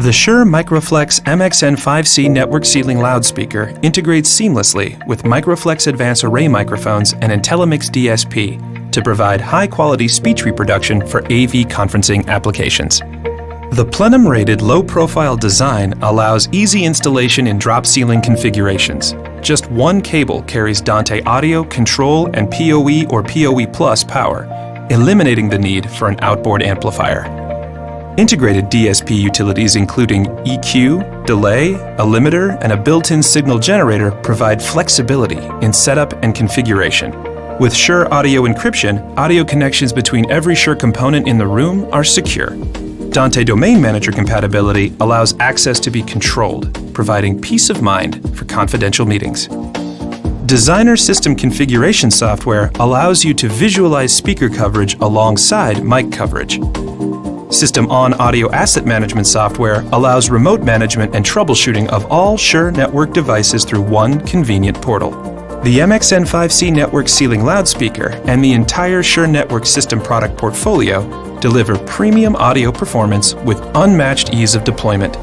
The Shure MXN5W Networked Ceiling Loudspeaker integrates seamlessly with Microflex Advanced Array microphones and IntelliMix DSP to provide high-quality speech reproduction for AV conferencing applications. The Plenum-rated low-profile design allows easy installation in drop ceiling configurations. Just one cable carries Dante audio, control, and PoE or PoE Plus power, eliminating the need for an outboard amplifier. Integrated DSP utilities including EQ, delay, a limiter, and a built-in signal generator provide flexibility in setup and configuration. With Shure audio encryption, audio connections between every Shure component in the room are secure. Dante Domain Manager compatibility allows access to be controlled, providing peace of mind for confidential meetings. Designer System Configuration software allows you to visualize speaker coverage alongside mic coverage. System On Audio Asset Management software allows remote management and troubleshooting of all Shure network devices through one convenient portal. The MXN5W Networked Ceiling Loudspeaker and the entire Shure Network System product portfolio deliver premium audio performance with unmatched ease of deployment.